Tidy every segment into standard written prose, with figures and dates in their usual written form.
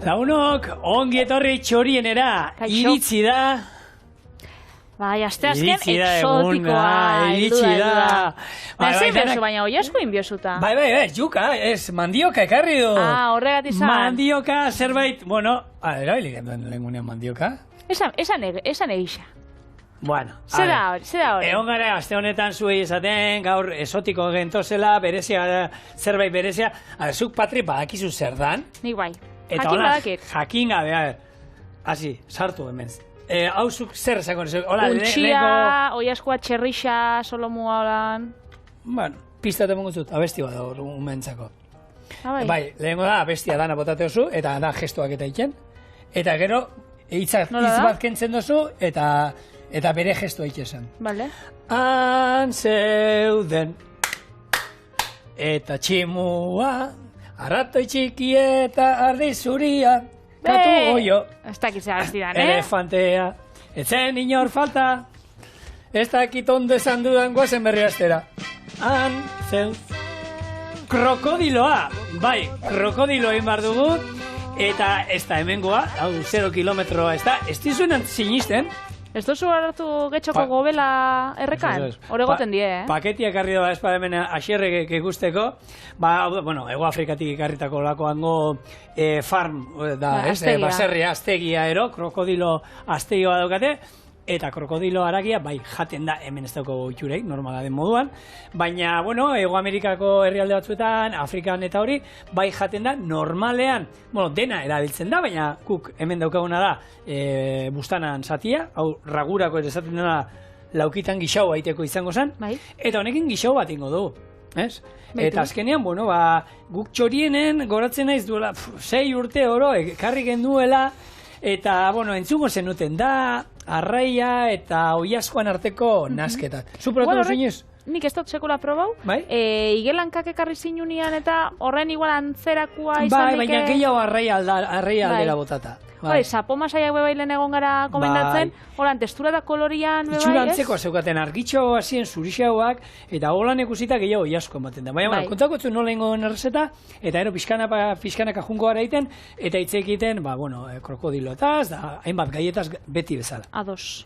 Lagunok, ongi etorri txorienera, iritsi da. Bai, asteazken exotikoa. Iritsi da. Baina hoi asko inbiosuta. Bai, juka, ez, mandioka ekarri du. Horregat izan. Mandioka, zerbait, bueno, erabilik duen lengunean mandioka. Esan egisa. Bueno, Zera hori. Egon gara, aste honetan zuei esaten, gaur esotiko gentozela, berezia, zerbait berezia. Zuk Patri badakizu zer dan. Nik bai. Eta Jakin badakit. Jakin gabe, hasi, sartu hemen. Hau zuk zer esango nezu? Untxia, oiaskoa, txerrixa, solomua holan. Bueno, pista temongo zut, abesti bat hor umentzako. Bai, lehenko da, abestia dana botate oso, eta da gestuak eta iken. Eta gero, hitz bat kentzen dozu, eta bere gestua ikesan. Bale. Han zeuden, eta tximua, arratoi txiki eta ardi zuria, katu goio. Ez dakitzea abestidan, Elefantea, etzen inor falta, ez dakit ondo esan dudan guazen berri astera. Han zeuden, krokodiloa, bai, krokodilo egin bar dugu, eta ez da hemengoa, hau 0 kilometroa, ez dizuenan sinisten. Ez duzu hartu getxoko gobela errekan? Horegoten die, Paketia ekarri doa espada hemen axerrek ikusteko. Bueno, Ego Afrikatik ikarritako lakoango farm, baserria, aztegia ero, krokodilo aztegioa daukate. Eta krokodilo haragia, bai, jaten da hemen ez dauko itxurei, normala den moduan. Baina, bueno, Ego Amerikako herrialde batzuetan, Afrikan eta hori, bai jaten da normalean. Bueno, dena erabiltzen da, baina kuk hemen daukaguna da bustanan zatia, hau ragurako esaten dena laukitan gixau aiteko izango zen. Bai. Eta honekin gixau bat ingo du, ez? Eta azkenean, bueno, guk txorienen goratzen naiz duela 6 urte oro, ekarri genduela, eta, bueno, entzungo zenuten da, arraia eta oiaskoan arteko nasketat. Zu probatu zinez? Nik ez dut sekula probau. Bai? Igelankak ekarri zinunian eta horren igual antzerakoa izan Bai, baina gehiago arraia aldera botata. Bai, sapo masaiak bebailen egon gara komendatzen, holan testura da kolorian bebai, ez? Itxura antzeko zeukaten argitxo hasien zurixauak, eta holan ikusita gehiago oiasko ematen da. Baina, kontako zu nola ingo den errezeta, eta ero pixkanaka jungo gara egiten, eta hitz egiten, krokodilotaz, da hainbat gaietaz beti bezala. Ados.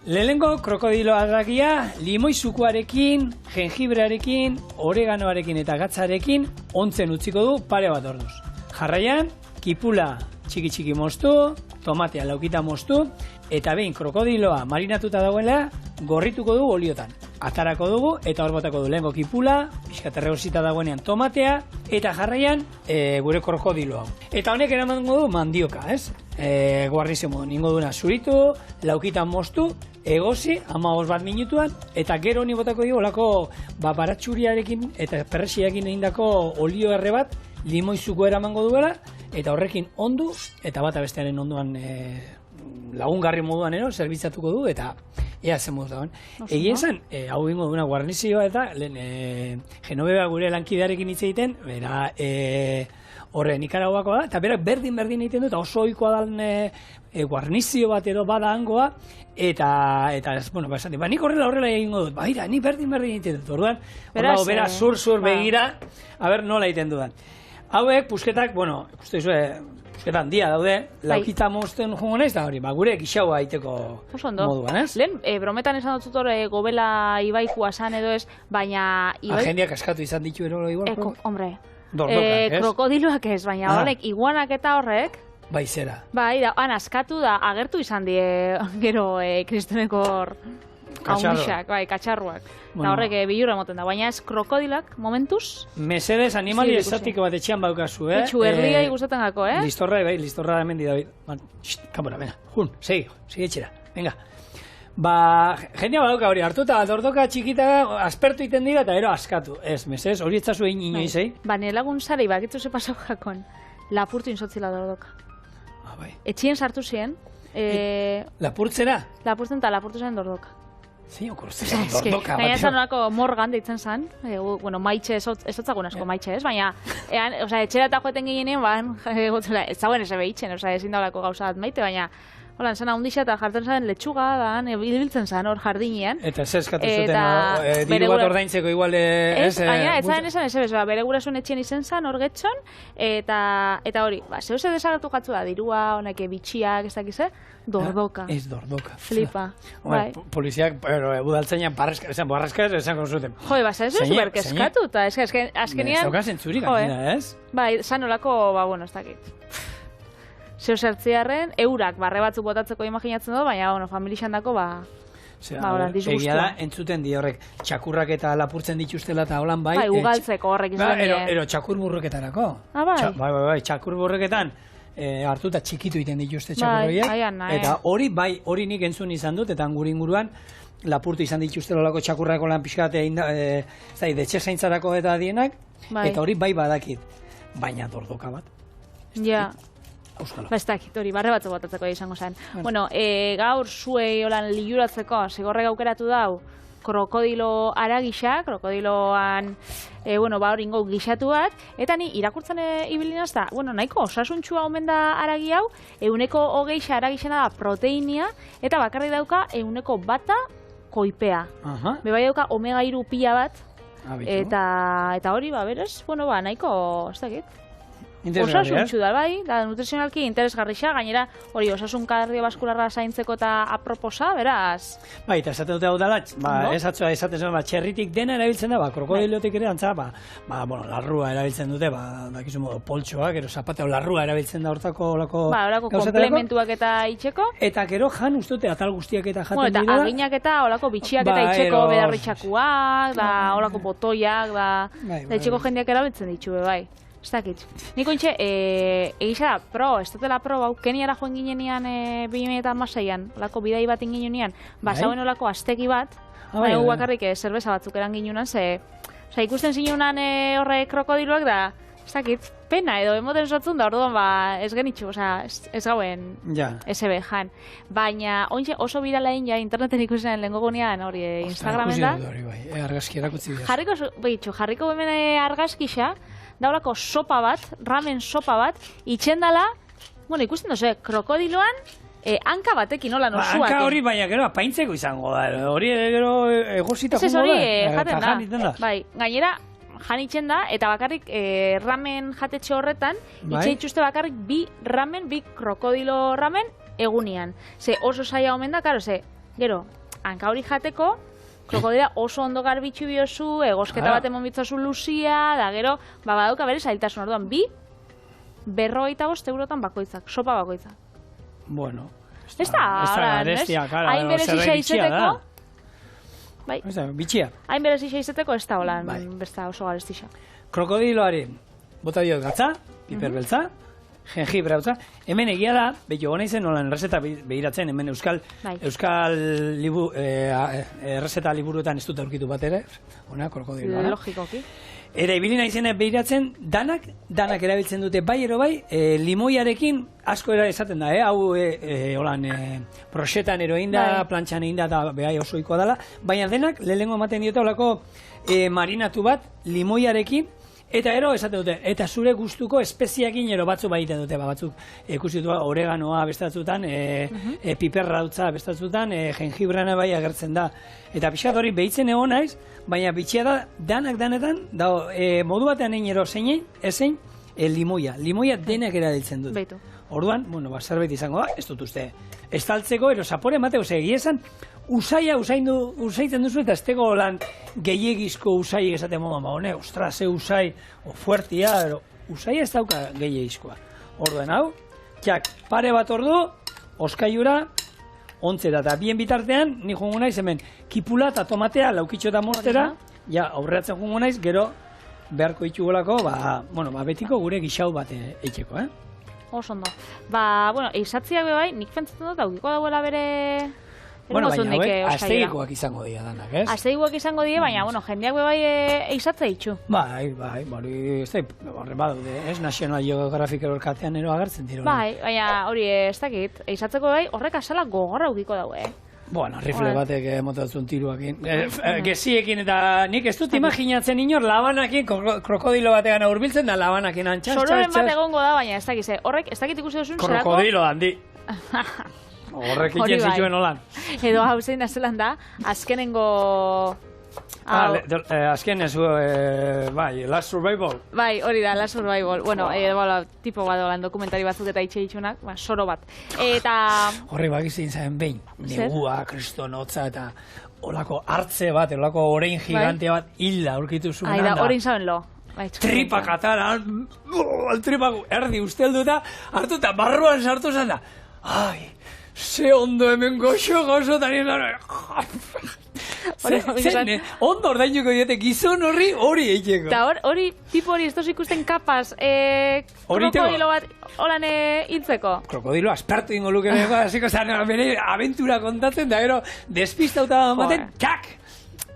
Lehenengo krokodilo arragia, limoi zukuarekin, jengibrearekin, oreganoarekin eta gatzarekin ontzen utziko du pare bat orduz. Jarraian, kipula txiki moztu, tomatea laukita moztu, eta behin krokodiloa marinatuta dagoela, gorrituko du oliotan. Atarako dugu, eta hor botako du lehenko kipula, pixkat erregosita dagoenean tomatea, eta jarraian gure krokodilo hau. Eta honek eramango du mandioka, ez? Guarnizio modu, ningo duna zuritu, laukitan moztu, egosi, 15 minutuan, eta gero honi botako dugu olako baratxuriarekin eta perresiakin egindako olio erre bat, limoizuko eramango duela, eta horrekin ondu, eta bata bestearen onduan lagungarri moduan zerbitzatuko du, eta ea zen modu dagoen. Egin zen, hau ingo duna guarnizioa eta Genoveva gure lankidearekin hitz egiten, bera horre Nikaraguakoa da, eta berak berdin egiten du, eta oso ohikoa dan guarnizio bat edo bada hangoa, eta bueno, esan nik horrela egingo dut, baira, ni berdin egiten dut, orduan, bera zur begira, haber nola egiten dudan. Hauek, pusketak, bueno, pusketan dia daude, laukita mozten jongo naiz, da hori, gure gixaua aiteko moduan, ez? Lehen, brometan esan dut zutore gobela ibaikua san edo ez, baina... Agendiak askatu izan ditu ero igual? Hombre, Dordokak, ez? Krokodiloak ez, baina honek, iguanak eta horrek... Bai, zera. Bai, han askatu da, agertu izan die, gero, kristoneko haunixak, bai, katxarruak. Eta horrek bilura moten da, baina ez krokodilak, momentuz? Mesedez, animali esatiko bat etxean baukazu, Itxu herria igustaten gako, Listorra, bai, listorra hemen di David. Kamora, venga, segi etxera, venga. Jendea badauka hori, hartuta, dordoka txikita, aspertu iten dira, eta ero askatu. Ez, mesedez, hori etzazu egin inoiz, Bane lagun zarei, bakitzu ze pasau jakon, lapurtu inzotzila dordoka. Etxien sartu ziren. Lapurtzera? Lapurtzen eta lapurtu zen dordoka. Zein okurtzen dordoka. Baina esan horako Morgan deitzen zen. Bueno, maitxe, ez otzagun asko maitxe ez, baina etxera eta joeten ginean, ez zagoen eze behitzen, ezin daulako gauza bat maite, baina Hola, zan ahondixa eta jartzen zaren letxuga, ibiltzen zan hor jardinean. Eta zeskatu zuten, diru bat ordaintzeko igual ez... Baina, ez zaren esan ez, bere gurasoen etxen izen zan hor getxon, eta hori, zehose desagertu jatzu da, dirua, honek bitxiak, ez dakize, dordoka. Ez dordoka. Flipa. Poliziak, budaltzainan barraska esango zuten. Jode, ez dut berkezkatu, eta azkenian... Ez daukazen txurik, ez? Bai, zan olako, ez dakit. Zeo zertziarren, eurak barre batzuk botatzeko imaginatzen dut, baina, familixan dako, disgustua. Egia da, entzuten di horrek, txakurrak eta lapurtzen dituztela eta holan bai. Bai, ugaltzeko horrek izan dien. Ero txakur burruketarako. Bai, txakur burruketan hartu eta txikitu iten dituzte txakurroiek. Eta hori nik entzun izan dut, eta gure inguruan, lapurtu izan dituzte lolako txakurrako lan pixkate, detxe zaintzarako eta dienak, eta hori bai badakit. Baina dordoka bat. Ja. Ez dakit, hori, barre batzu botatzeko izango zen. Bueno, gaur zuei holan liuratzeko, zigorrek aukeratu dau, krokodilo aragisa, krokodiloan, hori ingo gixatu bat, eta ni irakurtzen ibilinaz da, nahiko osasuntxua omen da aragi hau, 120 aragisena da proteinia, eta bakarrik dauka 100 koipea. Bebai dauka omega-3 pila bat, eta hori, berez, nahiko, ez dakit. Osasuntxu da, bai, nutrizionalki interesgarrixa, gainera hori osasun kardiobaskularra zaintzeko eta aproposa, beraz. Bai, eta esaten dute hau dela, esaten zen, txerritik dena erabiltzen da, krokodilotik ere antza, larrua erabiltzen dute, dakizu modu, poltsoak, ero zapateo larrua erabiltzen da hortako olako komplementuak eta itxeko. Eta gero jan ustute atal guztiak eta jaten dira. Eta aginak eta olako bitxiak eta itxeko bedarritxakuak, olako botoiak, itxeko jendeak erabiltzen ditu, bai. Ez dakit. Niko intxe, egisa da, ez dutela hau, Keniara joan ginenean 2006an, olako bidai bat inginenean, zauen olako azteki bat, bakarrik zerbeza batzuk eran ginenean, ikusten zinunan horre krokodiloak da, ez dakit, pena edo emoten sotzun da, orduan ez genitxu, ez gauen SB jan. Baina, oso bidalain ja interneten ikusten lehenko gunean, hori Instagramen da. Argazki erakutzi dira. Jarriko hemen argazkixa, daulako sopa bat, ramen sopa bat, itxendala, ikusten doze, krokodiloan, hanka batekin nola nosuak. Hanka hori baina gero apaintzeko izango da, hori gero egosita jungo da. Ez hori jaten da, bai, gainera, jan itxen da, eta bakarrik ramen jatetxe horretan, itxe itxuste bakarrik 2 ramen, 2 krokodilo ramen egunian. Ze oso saia omen da, gero, hanka hori jateko, krokodila oso ondo garbitxu biozu, egosketa bat emon bitzazu luzia, da gero, badauka bere zailtasun orduan, 2,55 eurotan bakoitzak, sopa bakoitzak. Bueno, ez da, hain berezixa izeteko, bai, bitxia. Hain berezixa izeteko ez da holan, besta oso garestixa. Krokodiloari, bota diot gatza, piper beltza, jengibre hau. Hemen egia da, behi gona izen nolan errezeta behiratzen, hemen euskal errezeta liburuetan ez dut aurkitu bat ere, krokodiloa. Logikoki. Era ibilina izena behiratzen, danak erabiltzen dute bai ero bai, limoiarekin asko esaten da, hau proxetan ero egin da, plantxan egin da, eta behai oso ikoa dela, baina denak lehenengo ematen diote olako marinatu bat limoiarekin, eta ero esaten dute, eta zure gustuko espeziakin ero batzuk baiten dute, batzuk ikusi dut oreganoa bestatzutan, piperra dutza bestatzutan, jengibrana bai agertzen da. Eta pixat hori behitzen egon naiz, baina bitxia da, danetan, modu batean egin ero ezein, limoia denak erabiltzen dut. Beitu. Orduan, zerbait izango da, ez dut uste, estaltzeko, ero zapore emateko, egia esan, usaitzen duzu eta ez tego lan gehiagizko usai esaten moda, ostra, ze usai, fuertia, usai ez dauka gehiagizkoa. Orduan hau, pare bat ordu, oskaiura, ontzera eta bien bitartean, ni jungo naiz hemen, kipula eta tomatea, laukitxo eta mostera, aurreatzen jungo naiz, gero beharko itxugolako, betiko gure gixau bat eitxeko, Oso ondo. Eizatziak bai, nik pentsatzen dut, aukiko dauela bere... Baina aztegikoak izango dira danak, ez? Aztegikoak izango dira, baina, jendeak bai eizatza ditxu. Bai, ez da, horre badaude, ez? National Geographic erorkatean ero agertzen dira. Bai, baina hori ez dakit, eizatzeko bai horrek asala gogorra aukiko daue, rifle batek motatzen tiruakin. Geziekin eta nik ez dut imaginatzen inor labanakin, krokodilo batean aurbiltzen da labanakin antxas. Sororen bat egongo da, baina ez dakiz, horrek ez dakit ikusi duzun krokodilo handi. Horrek itzen zituen holan. Edo hau zein azelan da, azkenengo... Azken ez, bai, Last Survival. Bai, hori da, Last Survival. Bueno, tipo bat dolan dokumentari batzuk eta itxe ditxunak, soro bat. Eta... Horrek bakizien zaren behin, negua, kristonotza eta olako hartze bat, olako orein gigante bat hilda aurkitu zuen. Aida, orein zaben lo. Tripak atara, tripak erdi ustelduta, hartu eta barruan sartu zen da. Ai, ze ondo hemen goxo tari ondo ordainuko diete gizon hori eiteko. Eta hori, tipo hori, ez toz ikusten kapaz, krokodilo bat holan hiltzeko. Krokodilo aspertu ingo luke beko, hasiko zen, bere aventura kontatzen, da gero despistauta baten, txak!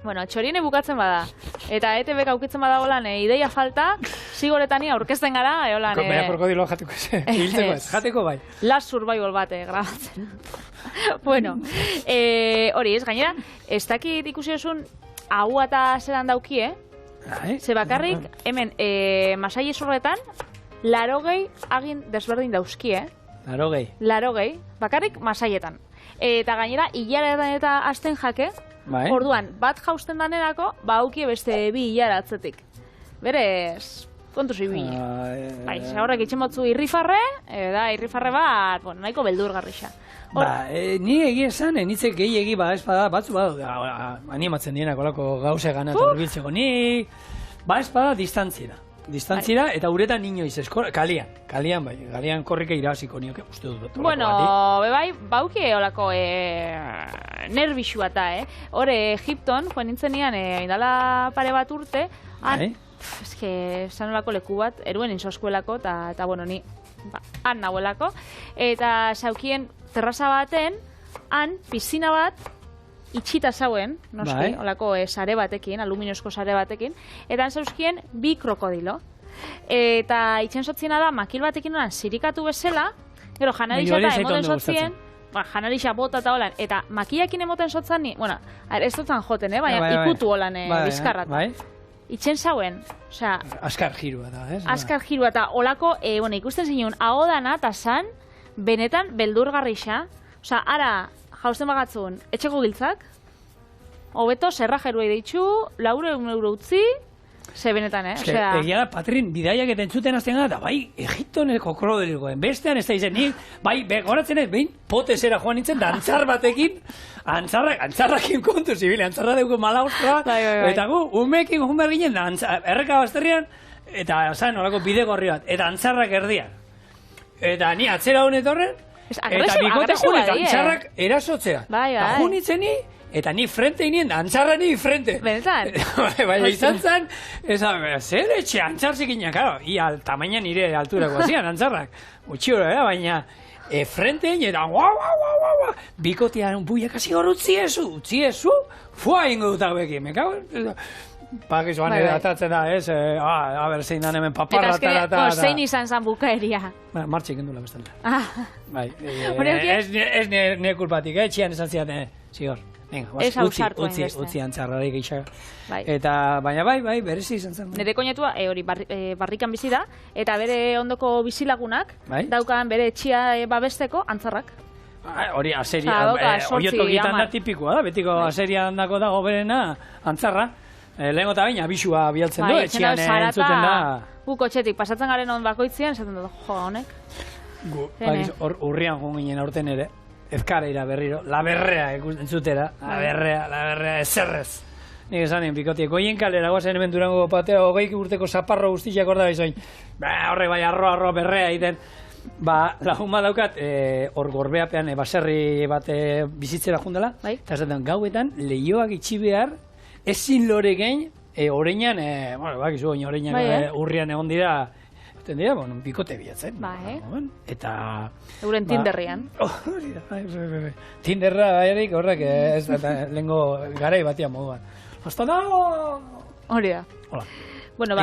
Bueno, txoriene bukatzen bada. Eta ETB aukitzen bada holan, ideia falta, zigoretani aurkezten gara, holan... Baina krokodilo jatuko ez, hiltzeko ez, jateko bai. Last Survival bat, grabatzen. Bueno, hori ez, gainera, ez dakit ikusi osun, hau eta zelan daukie, ze bakarrik, hemen, masai ezurretan, 80 agin desberdin dauzkie. 80, bakarrik masaietan. Eta gainera, hilaretan eta hasten jake, orduan, bat jausten danerako, aukie beste 2 hilara atzetik. Berez, kontuz ibila. Bai, horrek itxemotzu irrifarre, da, irrifarre bat, bueno, nahiko beldurgarrixa. Ni egia esan, nitzek gehiegi espada batzu animatzen dienak olako gauze gana eta urbiltzeko. Ni espada distantzira eta uretan inoiz kalian bai, kalian korrika irabaziko nioke, uste dut. Bueno, bebai, bauke olako nerbixua eta, hore Egipton, joan nintzen nian, indala pare bat urte, eske, sanolako leku bat, eruen insoskuelako, eta bueno, ni han nahuelako, eta saukien terraza baten, han piscina bat itxita zauen, noski, olako sare batekin, aluminiozko sare batekin, eta han zauzkien 2 krokodilo. Eta itxen sotziena da, makil batekin nolan zirikatu bezala, gero janarixa eta emoten sotzien, janarixa bota eta holan, eta makiakin emoten sotzan, bueno, ez dutzen joten, baina ikutu holan bizkarratu. Itxen zauen, osea... Askar jirua da, ez? Askar jirua eta olako, bueno, ikusten zinun, ahodana eta zan, benetan beldurgarrixa, osea, ara, jausten bagatzun, etxeko giltzak, hobeto, serra jeruei deitxu, 400 euro utzi, ze benetan, Egia da, Patrin, bidaiak eta entzuten azten gara, bai, Egiptoneko krokodilgoen, bestean ez da izen, nik, bai, goratzen ez, behin, potesera joan nintzen, da antzar batekin, antzarrakin kontu zibile, antzarra dugu malaustra, eta gu, umekin junber ginen, erreka bazterrian, eta zan, olako bidegorri bat, eta antzarrak erdian. Eta ni atzera honet horren, eta bikote jun, eta antzarrak erasotzera. Eta jun nintzen ni, eta ni frente inien, antzarra ni frente. Benetan? Baina izan zen, zer etxe antzarzikinak, karo, ia tamaina nire alturako zian, antzarrak. Utxiura, baina frente inien, eta guau, bikotean buiak hasi hor utzi ezu, fua ingo dut hauekin, me cago, pakizuan atatzen da, ez, a ber, zein dan hemen paparra eta... Zein izan zan bukaeria. Martxik endula bestela. Ez nire kulpatik, txian esan zidan, zigor. Utzi antzarrarik geixak. Eta, baina bai, berezi izan zen. Nire koñetua, hori barrikan bizi da, eta bere ondoko bizilagunak, daukan bere etxia babesteko antzarrak. Hori aseria, oriotokitan da tipikoa da, betiko aseria handako dago berena antzarra. Lehenko eta baina abisua bialtzen du, etxian entzuten da. Kotxetik pasatzen garen on bakoitzian, esaten dut, honek. Urrian joan ginen aurten ere. Ezkareira berriro, la berrea entzutera, la berrea, ezerrez. Nik esan nien, bikotiek, oien kalera guazen hemen Durango patea, 20 urteko zaparro guztiak hor da bizoin. Horrek bai, arroa berrea egiten. Lagun bat daukat, hor gorbeapean, baserri bat bizitzera jundela, eta esaten gauetan, lehioak itxi behar, ezin lore gein, oreinan, bakizu, oreinan urrian egon dira, bikote bilatzen. Eta... Euren Tinderrian. Tinderra baiarik horrek, ez da, lehenko garai batian moduan. Hasta da! Hori da. Bueno,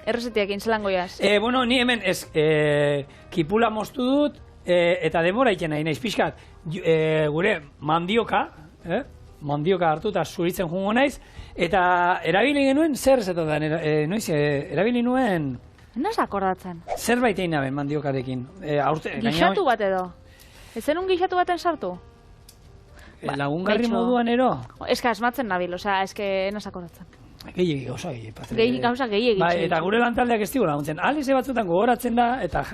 errezetiak intzelan goiaz. Bueno, ni hemen kipula moztu dut, eta demora iten nahi naiz pixkat. Gure mandioka hartu eta zuritzen jungo naiz, eta erabili genuen, zer zetotan, noiz, erabili nuen... Naz akordatzen? Zerbait egin naben mandiokarekin. Gixatu bat edo? Ez zenun gixatu baten sartu? Lagungarri moduan ero? Ez que asmatzen nabil, osea, ez que nasakoratzen. Gehiegi gauza Gauza gehiegi. Eta gure lantaldeak ez digu laguntzen. Alize batzutan gogoratzen da, eta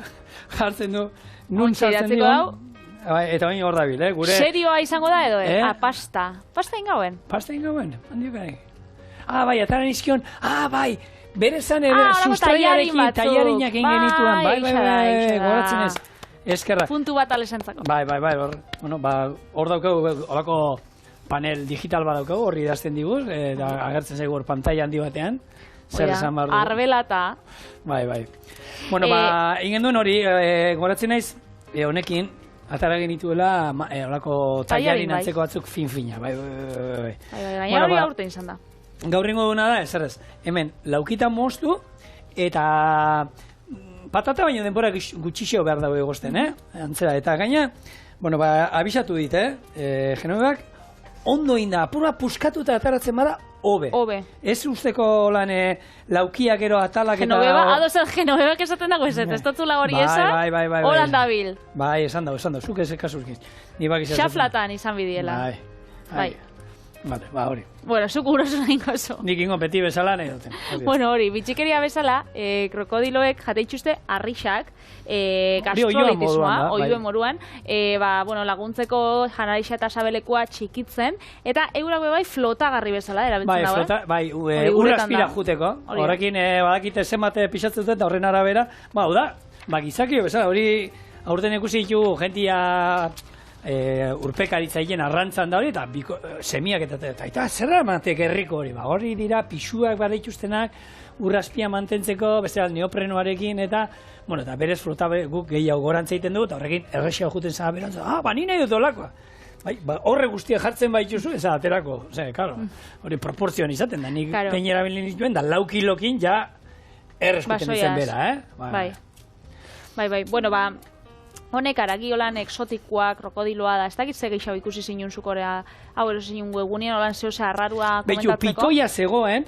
jartzen du, nun sartzen digun. Eta baina hor dabil, gure... Serioa izango da edo, pasta. Pasta ingauen. Pasta ingauen, handiok gai. Bai, atara nizkion, bai, bere zan ere, sustaiarekin, taiarinak egin genituan, bai, gogoratzen ez. Eskerra. Puntu bat alesentzako. Bai, hor daukagu, horako panel digital bat daukagu, horri idazten diguz, agertzen zaigu hor pantalla handi batean. Zer esan behar du. Arbelata. Bai. Bueno, ingen duen hori, goratzen naiz, honekin, atara genituela, horako taiarin antzeko batzuk fin-fina. Bai. Baina hori aurten izan da. Gaur ingo duna da, ez, hemen, laukita moztu, eta... Patata baino denbora gutxixeo behar dago egosten, antzera. Eta gaina, abisatu dit, Genovebak, ondo inda, apurra puskatuta ataratzen bada, hobe. Ez usteko lan laukiak gero atalak eta... Genovebak esaten dago ez totzula hori esan, horan dabil. Bai, esan dago, zuk ez kasurkin. Xaflatan izan bidiela. Bai. Vale, hori. Bueno, zuk urosu nahi gozo. Nik ingo beti bezala nahi duten. Bueno, hori, bitxikeria bezala, krokodiloek jateitxuste arrixak, gastrolitismoa, oioen moruan, laguntzeko janarixa eta sabelekoa txikitzen, eta eurak bai flotagarri bezala, erabiltzen dago. Bai, urraspira juteko. Horrekin, badakite zenbate pixatzen dut, horren arabera, gizakio bezala, hori aurten ikusi ditu jentia... urpekaritza egin arrantzan da hori, eta semiak eta zerra ematek herriko hori, hori dira pixuak bada ituztenak urraspia mantentzeko, beste neoprenoarekin, eta berez flota guk gehiago gorantza egiten dugu, eta horrekin errexia juten zara berantza, ni nahi dut olakoa. Horre guztia jartzen baituzu, ez aterako, hori proportzioan izaten da, nik peinera bilin dituen, da 4 kilokin ja erreskuten izen bera, Bai, bueno, honek aragiolan eksotikoa, krokodiloa da, ez dakit ze gehiago ikusi zinun zukorea, hau ero zinun webunian, holan zehose arrarua komentatzeko. Pikoia zegoen,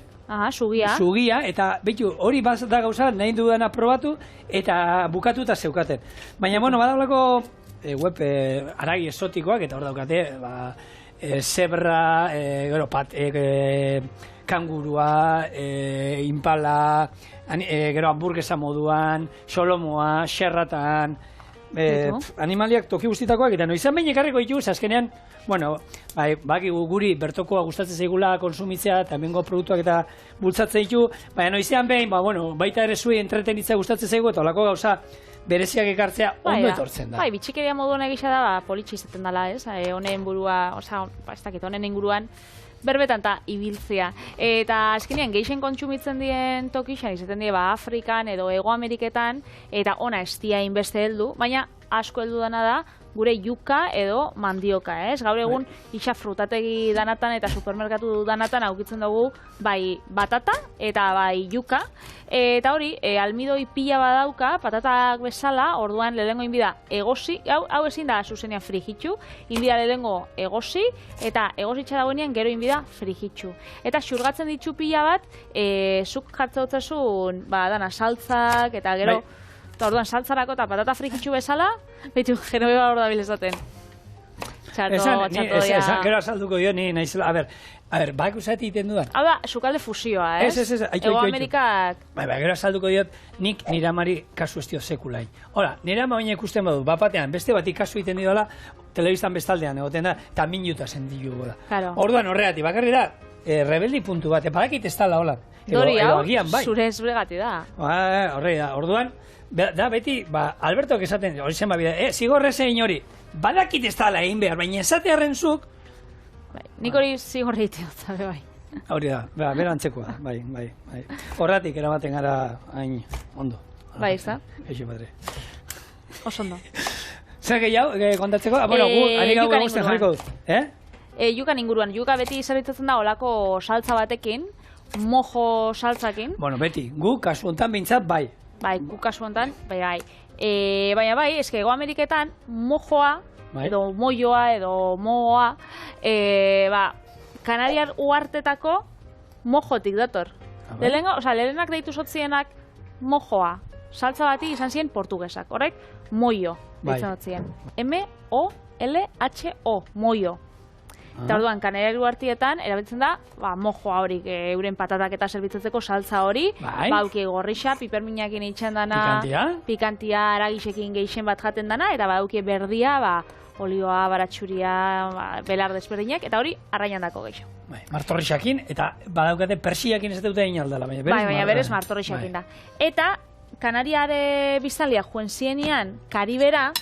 sugia, eta hori da gauza, nahi dudana probatu, eta bukatuta zeukaten. Baina, badaulako web aragi exotikoak, eta hor daukate, zebra, kangurua, impala, gero hamburguesa moduan, xolomoa, xerratan, animaliak toki guztitakoak, eta noizan behin ekarriko dituz, azkenean, bakigu guri bertokoa gustatzen zaigula konsumitzea, eta hemengo produktuak eta bultzatzen ditu, baina noizean behin, baita ere zuei entretenitza gustatzen zaigu, eta olako gauza bereziak ekartzea ondo etortzen da. Bitxikeria moduan egisa da, politxe izaten dela, honen burua, ez dakit, honen inguruan, berbetan eta ibiltzea. Eta azkenean geixen kontsumitzen dien tokixan, izaten die Afrikan edo Hego Ameriketan, eta ona ez dia inbeste heldu, baina asko heldu dana da, gure yuka edo mandioka, Gaur egun isa frutategi danatan eta supermerkatu danatan aukitzen dugu bai batata eta bai yuka. Eta hori, almidoi pila badauka, patatak bezala, orduan lehengo inbida egosi, hau ezin da zuzenean frigitxu, inbida lehengo egosi, eta egositxa dagoenean gero inbida frigitxu. Eta xurgatzen ditu pila bat, zuk jartza dutzezun, dana saltzak, eta gero, orduan saltzarako eta patata frigitxu bezala, behitu, Genoveva hor da bilezaten. Gero azalduko dio, ni nahizela, a ber, bak usati iten dudan. Hau da, sukalde fusioa, Ego Amerikak... Gero azalduko diot, nik nire amari kasu ez dio sekulain. Hora, nire ama baina ikusten badu, batean, beste batik kasu iten diola, telebistan bestaldean egoten da, eta minuta zendiluko da. Orduan horregatik, bakarri da, rebeldi puntu bat, badakit ez tala hola. Dori hau, zure gati da. Horre da, orduan, da beti, Albertok esaten, hori zen babida, zigorre zein hori, badakit ez tala egin behar, baina esatearen zuk, nik hori zigorri iteot, bai. Hori da, bera antzekoa, bai. Horratik eramaten gara hain ondo. Bai, ez da? Eixo, padre. Oso ondo. Zer gehiago, kontatzeko? Bueno, ari gau egusten jarriko dut. Yukan inguruan, yuka beti zerbitzatzen da olako saltza batekin, mojo saltzakin. Bueno, beti, gu kasu hontan bintzat, bai. Bai, gu kasu hontan, bai. Baina bai, eske Hego Ameriketan mojoa, edo moioa, edo moa, Kanariar uhartetako mojotik dator. Lehenak deitu sotzienak mojoa. saltza bati izan ziren portugesak. Horrek, moio, ditzen dut ziren. M-O-L-H-O, moio. Eta orduan, Kanariar Uhartietan, erabiltzen da, mojoa hori, euren patatak eta zerbitzatzeko saltza hori, bauki gorrixa, piperminakin itxen dana, pikantia, aragisekin geixen bat jaten dana, eta bauki berdia, olioa, baratxuria, belar desberdinak, eta hori, arrainan dako geixo. Martorrixakin, eta badaukate persiakin ez dute egin aldala, baina berez martorrixakin da. Eta, Kanariare biztanlia joen zienean Karibera,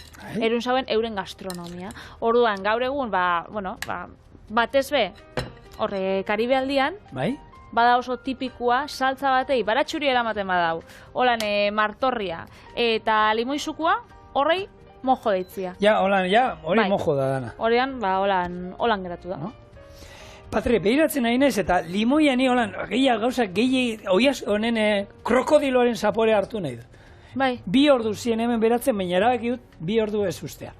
erun zauen euren gastronomia. Orduan, gaur egun, batez be, horre Karibe aldian, bada oso tipikua, saltza batei, baratxuri eramaten badau, holan martorria, eta limoizukua, horrei mojo deitzia. Hori mojo da dana. Holan geratu da. Patri, behiratzen nahi naiz, eta limoia ni holan, oiaz honen krokodiloaren zapore hartu nahi da. Bai. 2 ordu ziren hemen beratzen, baina erabaki dut 2 ordu ez ustea.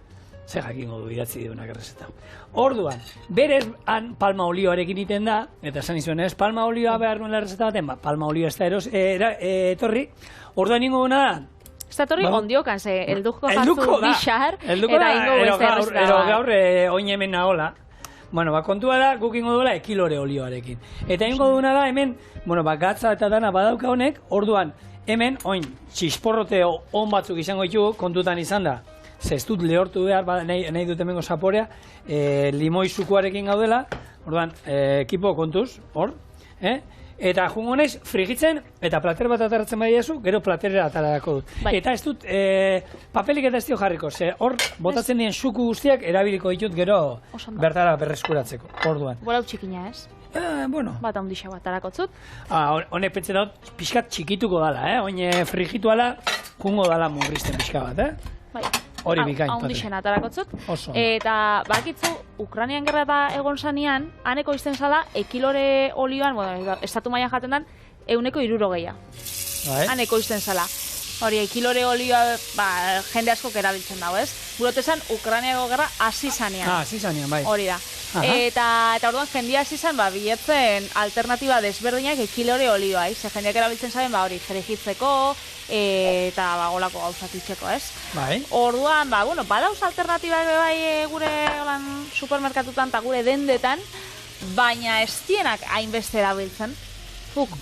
Zer jakingo du idatzi duenak errezeta. Orduan, berez palma olioarekin iten da, eta esan izuen ez, palma olioa behar nuela errezeta baten, palma olioa ez da etorri, orduan ingo guna da, ez da torri ondiokan, ze elduko jatzu bixar, eta ingo beste errezeta. Ero gaur oin hemen nahola. Kontua da, guk ingo duela ekilore olioarekin. Eta ingo duena da, hemen, gatza eta dana badauka honek, orduan, hemen, oin, txisporrote on batzuk izango ditugu, kontutan izan da, ze ez dut lehortu behar, nahi dut hemengo zaporea, limoi zukuarekin gaudela, orduan, ekipo kontuz, hor, eta jungo naiz, frigitzen, eta plater bat ataratzen badiazu, gero platerera atarako dut. Eta ez dut, papelik eta ez dio jarriko, ze hor, botatzen dien suku guztiak, erabiliko ditut gero bertara berreskuratzeko, orduan. Bolau txikina ez? Bat ondixa bat arakotzut. Honek pentsen dut, pixkat txikituko dala, oin frigituala, jungo dala murrizten pixka bat, hori bikain. Ondixen atarakotzut. Eta bakitzu, Ukranian gerra eta egon zanean, haneko izten zala, ekilore olioan, estatu mailan jaten dan, 160. Haneko izten zala. Hori, ekilore olioa, jende asko erabiltzen dago, ez? Gurotezan, Ukraniako gerra hasi zanean. Hasi zanean, bai. Hori da. Eta orduan, jendia hasi zan, biletzen alternatiba desberdinak ekilore olioa, ze jendeak erabiltzen zaben, hori, jerejitzeko, eta golako gauzak itxeko, ez? Bai. Orduan, badauz alternatibak gure supermerkatutan eta gure dendetan, baina ez dienak hainbeste erabiltzen.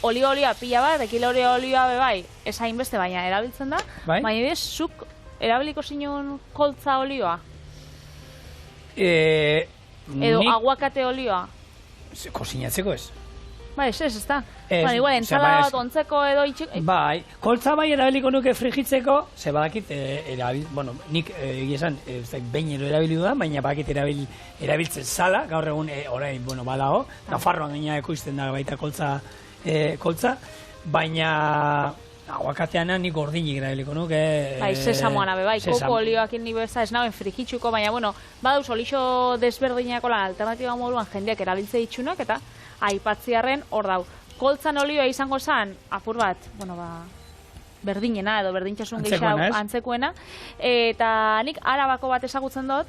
Olioa pila bat, ekilore olioa ez hainbeste, baina erabiltzen da, baina ez, zuk erabiliko zinun koltza olioa? Edo aguakate olioa? Kozinatzeko ez. Ez da. Igual, entzala bat ontzeko edo itxeko. Bai, koltza bai erabiliko nuke frigitzeko, ze badakit, nik egizan, behin erabilidu da, baina badakit erabiltzen zala, gaur egun, orain, balago, Nafarroan gaina ekoizten da baita koltza, baina aguakatean nik ordinik erabiliko nuke. Sesamoan abe, koko olioakin ni beza ez nauen frigitzuko, baina, badauz olixo desberdinako lan alternatiba moduan jendeak erabiltze ditxunak, eta aipatziarren hor dau. Koltzan olioa izango zen, apur bat, berdinena edo berdintxasun gehiago antzekoena, eta nik Arabako bat ezagutzen dut,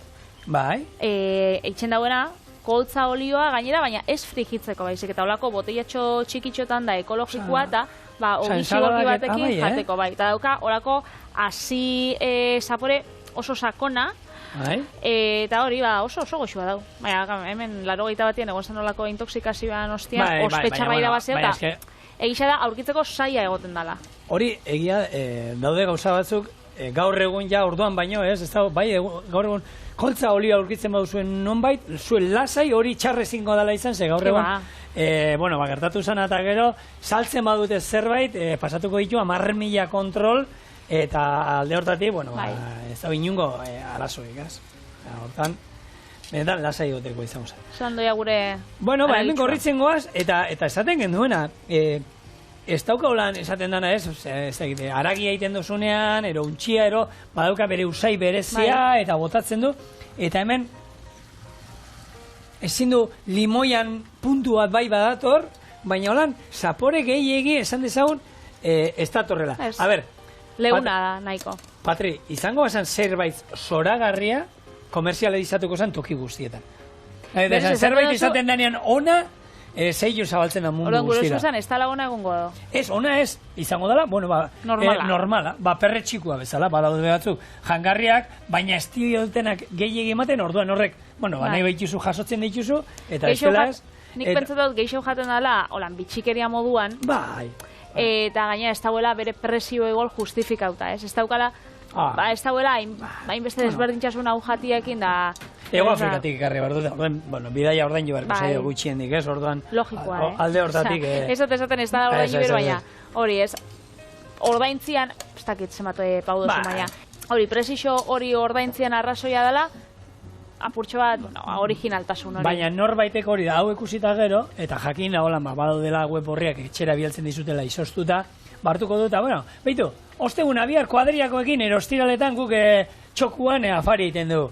eitzen dauena, koltza olioa gainera, baina ez frigitzeko baizik, eta olako botellatxo txikitxotan da ekologikoa, eta ogixigoki batekin jateko, eta dauka olako hasi zapore oso sakona, eta hori oso goxua dau. Hemen 80 batien egon zen olako intoxikazioan ostian, ospetxarra irabazio, eta egisa da aurkitzeko saia egoten dala. Hori egia daude gauza batzuk, gaur egun ja orduan baino ez, gaur egun koltza olioa aurkitzen baduzuen nonbait, zuen lasai hori txarrezingo dela izan, ze gaur egun, gertatu zen eta gero, saltzen badute zerbait, pasatuko ditu 10.000 kontrol, eta alde hortatik, ez da inungo arazoik, ez? Hortan, benetan, lasai goteko izango zen. Zandoia gure... hemen korritzen goaz, eta esaten genduena, ez dauka esaten dana ez, aragia egiten duzunean, ero untxia, ero badauka bere usai berezia, eta botatzen du, eta hemen, ezin du limoian puntu bat bai badator, baina holan, zapore gehiegi esan dezagun, ez datorrela. A ber, leuna da, nahiko. Patri, izango bazan zerbait zoragarria, komerziale izatuko zen toki guztietan. Zerbait izaten denean ona, zeilu zabaltzen da mundu gure guztira. esan, ez da laguna egongo edo. Ez, ona ez, izango dela, bueno, normala, perre txikua bezala, badaude batzuk jangarriak, baina ez dutenak gehiegi ematen, orduan horrek, bueno, nahi behituzu jasotzen dituzu, eta ez dela ez. Nik pentsatot geixo jaten dela, holan, bitxikeria moduan, eta gaina ez dauela bere presio egol justifikauta, ez daukala, ez dauela, hainbeste desberdintxasun hau jatiekin da... Ego Afrikatik ekarri behar dute, bueno, bidaia ordaindu beharko zaio gutxiendik, ez, orduan... Logikoa, alde hortatik... Ez dut esaten ez da ordaindu behar, baina, hori ez, ordaintzian, ez dakit zematu pau duzu, baina, hori, presixo hori ordaintzian arrazoia dela, apurtxo bat, originaltasun hori. Baina norbaitek hori da, hau ikusita gero, eta jakin da, holan, badaudela web horriak etxera bialtzen dizutela izoztuta, bartuko duta, bueno, beitu, ostegun abiar kuadriakoekin erostiraletan guk txokuan afari egiten du.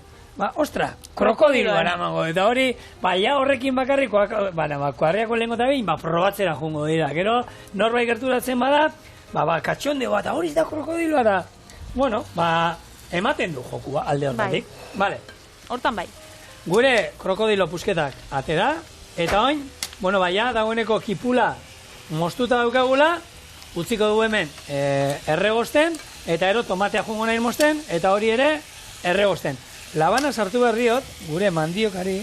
Ostra, krokodiloa eramango, eta hori, ja horrekin bakarrik, kuadriako lehenko eta behin, probatzera jungo dira. Gero, norbait gerturatzen bada, katxondeo bat, hori da krokodiloa da. Bueno, ematen du jokua alde hortatik. Vale. Hortan bai. Gure krokodilo pusketak atera, eta oin, bueno, dagoeneko kipula moztuta daukagula, utziko du hemen erregosten, eta ero tomatea jungo nahi mozten, eta hori ere erregosten. Labana sartu behar diot, gure mandiokari...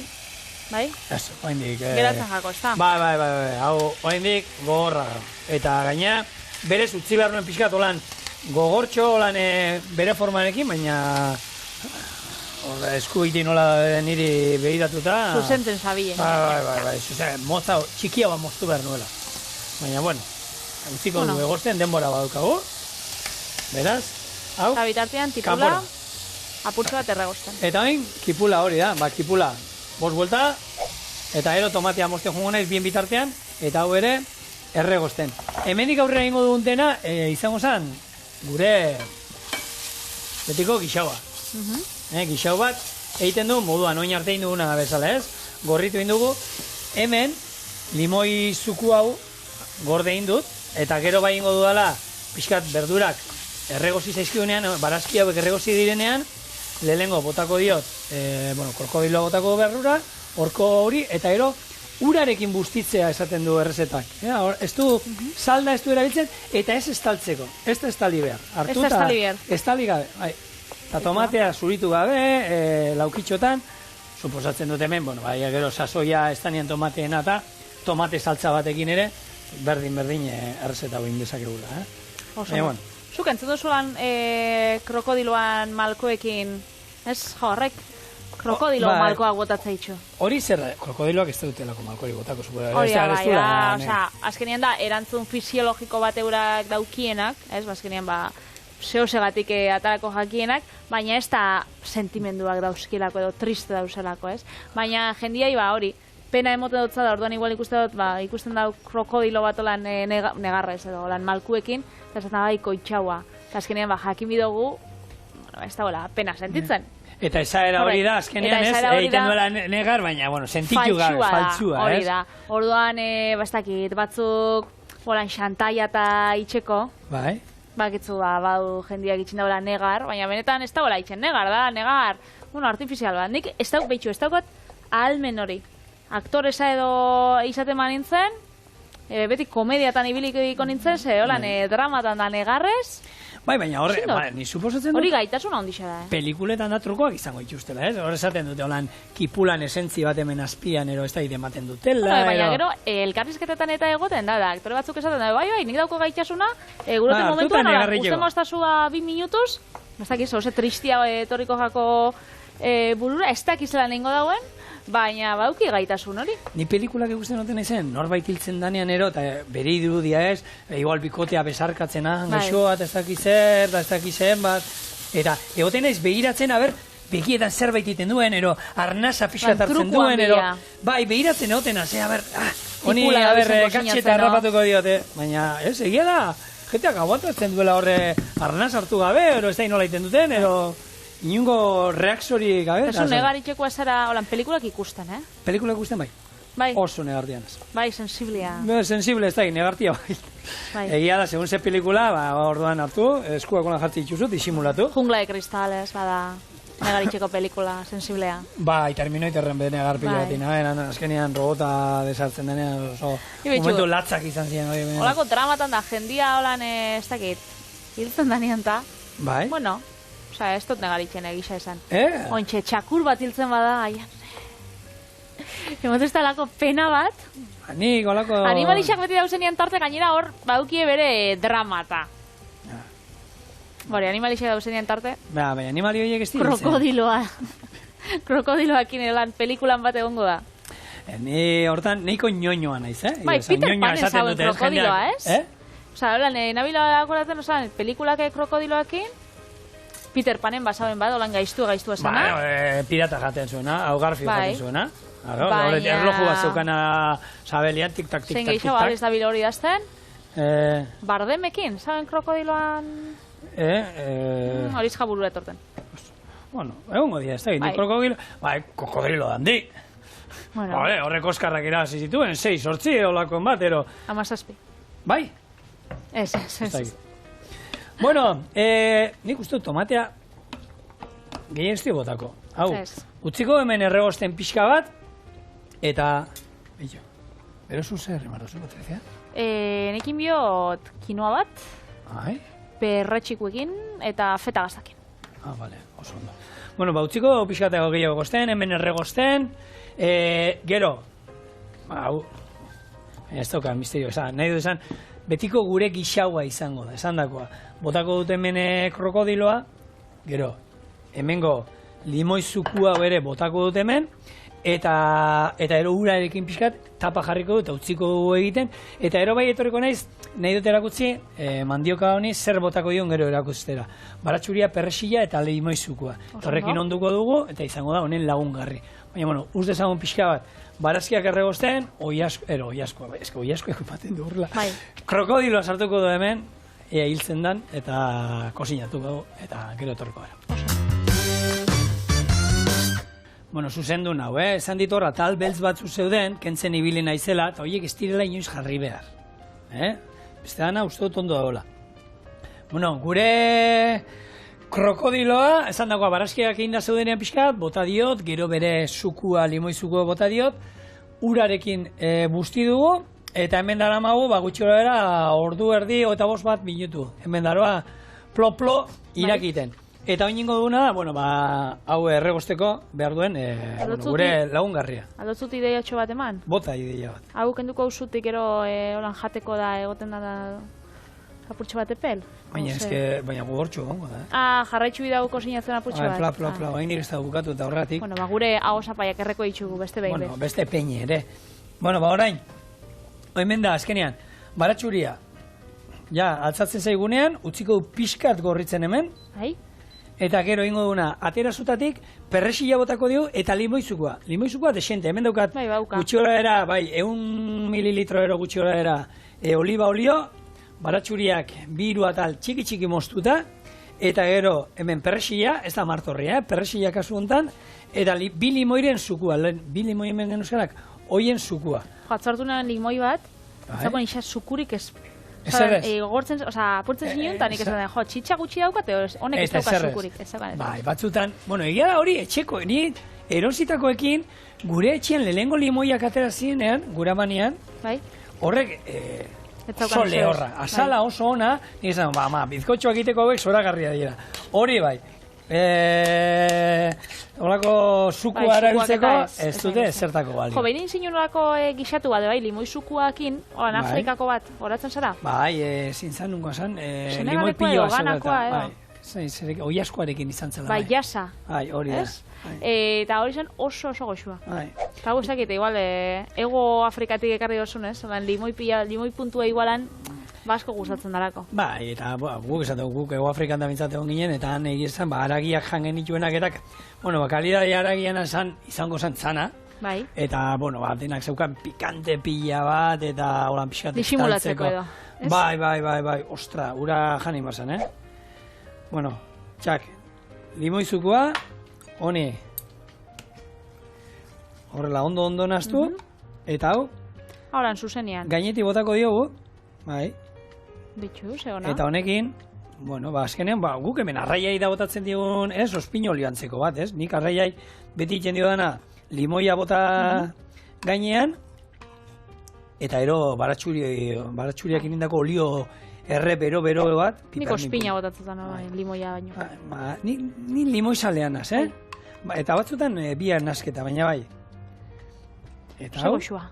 Bai? Ez, oindik... Geratzen jako, ez da? Bai, hau oindik gogorra. Eta gaina, berez utzi behar nuen pixkat olan gogortxo olan bere formanekin, baina... Esku iti nola niri behiratuta... Zuzenten zabien. Bai, moza txikia bat moztu behar nuela. Baina, bueno, utziko du egortzen denbora badukagu. Beraz, hau... Eta bitartean, tipula... Apurtxo bat erregosten. Eta hain, kipula hori da, kipula bost buelta, eta ero tomatea mozten jungo naiz bien bitartean, eta hau ere erregosten. Hemendik aurrera ingo dugun dena, izango zen, gure betiko gixaua. Gixau bat, egiten du moduan, oin arte induguna bezala ez, gorritu indugu, hemen limoi zuku hau gorde indut, eta gero bai ingo dudala, pixkat berdurak erregozi zaizkionean, barazki hauek erregozi direnean, lehengo botako diot, krokodiloa botako berrura, horko hori, eta ero, urarekin bustitzea esaten du errezetak. Ez du, salda ez du erabiltzen, eta ez estaltzeko, ez da estali behar. Ez da estali behar. Estali gabe, eta tomatea zuritu gabe, laukitxotan, suposatzen dut hemen, gero sasoia estanean tomateena eta tomate saltza batekin ere, berdin errezeta guin dezakegula. Baina, Zuk entzun duzulan krokodiloan malkoekin, ez horrek krokodilo malkoa botatza itxu. Hori zer, krokodiloak ez dutelako malkoari botako. Hori da, azkenean da, erantzun fisiologiko bat eurak daukienak, ez, azkenean zehosegatik atarako jakienak, baina ez da sentimenduak dauzkilako edo triste dauzelako, ez. Baina jendiai hori, pena emote dutza da, orduan igual ikusten da krokodilo bat olan negarrez edo, olan malkuekin, eta ez da koitxaua. Eta azkenean jakin bidogu, ez da hola, pena sentitzen. Eta esaera hori da, azkenean ez, egiten duela negar, baina, sentitu gabe, faltsua, ez? Hori da, orduan, bastakit, batzuk, holan xantaia eta itxeko, bai, bakitzu badu jendiak itxin daula negar, baina benetan ez da hola itxen negar, da, negar, artifizial bat. Nik ez daukat ahalmen hori. Aktoresa edo izaten nintzen, beti komediatan ibiliko nintzen, holan dramatan da negarrez. Bai, baina horre, ni suposatzen dut... Hori gaitasuna ondixea da, Pelikuletan da trukoak izango itxustela, ez? Hor esaten dute, holan, kipulan esentzi bat hemen azpian, ez da ematen dutela, baina gero, elkarrizketetan eta egoten da, aktore batzuk esaten da, bai, nik dauko gaitasuna, guroten momentuan, uste moztasua 2 minutuz, ez dakiz, oze tristia etorriko jako burura, ez dakizela ningo dauen, baina bauki gaitasun hori. Ni pelikulak ikusten noten ezen, norbait hiltzen danean ero, eta bere irudia ez, igual bikotea besarkatzen gaixoa, eta ez dakizer, eta ez dakizen bat, eta egoten ez behiratzen, begietan zerbait iten duen, ero, arnasa pixkat hartzen duen, ero, bai, behiratzen egoten, honi, katxeta harrapatuko diote, baina, ez, egia da, jeteak aguantatzen duela horre arnaz hartu gabe, ero, ez da inola iten duten, ero, inungo reakzori gabe. Ez un negaritxeko ezara, holan, pelikulak ikusten, Pelikula ikusten, bai. Bai. Oso negartian ez. Bai, sensiblia. Sensible ez da, negartia bai. Egia da, segun ze pelikula, orduan hartu, eskuak ona jartzi itxuzu, disimulatu. Jungla de cristales, bada. Negaritxeko pelikula, sensiblea. Bai, Terminatorren bene agarpila Bai. batin, azkenean robota desartzen denean, oso Ibetxu. momentu latzak izan ziren. Olako dramatan da, jendia holan, ez dakit, hiltzen da nian ta. Bai? Bueno, osea, ez dut negaritxen egisa esan. Ointxe, txakur bat hiltzen bada, aian. Emotu ez talako pena bat. Nik, olako... Animalixak beti dauzenien tarte gainera hor, baukie bere dramata. Bore, animalixak dauzenien tarte. Baina, animali horiek ez dira. Krokodiloa. Krokodiloakin elan pelikulan bat egongo da. Ni hortan, nahiko ñoñoa naiz, Bai, Peter Panen zauen krokodiloa, ez? Osa, holan, nabila akoratzen, osan, pelikulak krokodiloakin, Peter Panen basauen bad, holan gaiztu esana. Pirata jaten zuena, hau Garfio jaten zuena. Baina... Erloju bat zeukana sabelian, tik-tak, tik-tak, tik-tak. Zein gehiago ez da bilo hori dazten? Bardemekin, zaben krokodiloan... Horiz jaburura etorten. Bueno, egongo dira, ez da, ni krokodilo... Krokodilo dandi. Horrek Oskarrak irabazi zituen, 6-8 olakon bat, ero... 17. Bai? Ez. Bueno, nik uste tomatea gehien ez botako. Hau, utziko hemen erregosten pixka bat, eta... Bero zu zer, Marrozu, Patricia? Nekin biot kinoa bat, perretxikuekin eta feta gaztakin. Bale, oso ondo. Bueno, utziko pixka eta gehiago gosten, hemen erregosten, gero, hau, ez dauka misterio, nahi du esan, betiko gure gixaua izango da, esan dakoa. Botako dut hemen krokodiloa, gero, hemengo limoizukua bere botako dut hemen, eta ero urarekin pixkat, tapa jarriko dut, utziko dugu egiten, eta ero bai etorriko naiz, nahi dut erakutzi, mandioka honi zer botako dion gero erakustera. Baratxuria, perresila eta limoizukua. Horrekin onduko dugu, eta izango da honen lagungarri. Baina, bueno, uz dezagun pixka bat, barazkiak erregosten, oiaskoa, eske oiaskoa ekupaten du urla. Krokodiloa sartuko du hemen, ea hiltzen dan, eta kosinatuko du, eta gero etorriko gara. Bueno, zuzendu nau, esan dit horra, tal beltz batzu zeuden, kentzen ibili naizela, eta horiek ez direla inoiz jarri behar. Beste dana, uste dut ondo dagoela. Bueno, gure krokodiloa, esan dagoa, barazkiak egin da zeudenean pixkat, bota diot, gero bere sukua, limoizukua bota diot, urarekin busti dugu, eta hemen dara magu, gutxi gara, ordu erdi, eta 5 minutu. Hemen daroa, plo-plo, irakiten. Eta oin ingo duguna, hau erregosteko behar duen gure lagungarria. Aldotzut ideiatxo bat eman? Bota ideia bat. Hau kenduko ausutik ero holan jateko da egoten da apurtxo bat epel? Baina gogortxo gongo da. Jarraitxu bidau kosinatzen apurtxo bat. Pla, hain ez da bukatu eta horretik. Gure ahosapaiak erreko ditugu, beste behin. Beste peine ere. Orain, hemen da, azkenean, baratxuria, altzatzen zaigunean, utziko pixkat gorritzen hemen, eta gero ingo duna, atera zutatik, perresila botako digu, eta limoizukua. Limoizukua desente, hemen daukat gutxi hora era, 1 mililitro ero gutxi hora era, oliba olio, baratxuriak 2 atal txiki moztuta, eta gero hemen perresila, ez da martorria, perresila kasu hontan, eta 2 limoiren zukua, 2 limoi hemen genuzkanak, hoien zukua. Atzartu nahen limoi bat, zako nixas zukurik ez... Gogortzen, apurtzen zinun, eta nik esan den, txitsa gutxi daukat, honek ez daukat zukurik. Bai, batzutan, egia da hori, etxeko, ni erositakoekin, gure etxean lehengo limoiak atera zirenean, gura manean, horrek oso lehorra, azala oso ona, nik esan, bizkotxoak egiteko hauek zoragarria dira. Hori bai, horako zuku arabiltzeko ez dute zertako balio. Behin zinunolako gixatu bat, limoizukuakin, horan Afrikako bat, horatzen zara? Bai, zintzan nungo esan, limoi piloa zerretan. Oiaskoarekin izan zela. Bai, jasa. Bai, hori da. Eta hori zen oso goxua. Eta hau ezakite, igual, ego Afrikatik ekarri osunez, limoi puntua igualan, basko gustatzen darako. Bai, eta guk esan dugu, guk Ego Afrikan da bintzate hon ginen, eta han egizan, haragiak jangen dituenak, eta, kalidade haragian izango zen zana, eta, denak zeukan pikante pila bat, eta holan pixkat disimulatzeko edo. Bai, ostra, ura jan imazan, txak, limoizukua, honi, horrela ondo naztu, eta hau, horan zuzenian. Gaineti botako diogu, bai, bitxu, segona. Eta honekin, bueno, azkenean, guk hemen arraiai da botatzen digun, ospinolio antzeko bat, nik arraiai beti iten dio dana limoia bota gainean, eta ero baratxuriak indako olio erre bero bat. Nik ospina botatzen limoia baino. Ni limoi salean naz, Eta batzutan biar nasketa, baina bai. Eta hau? Goxua.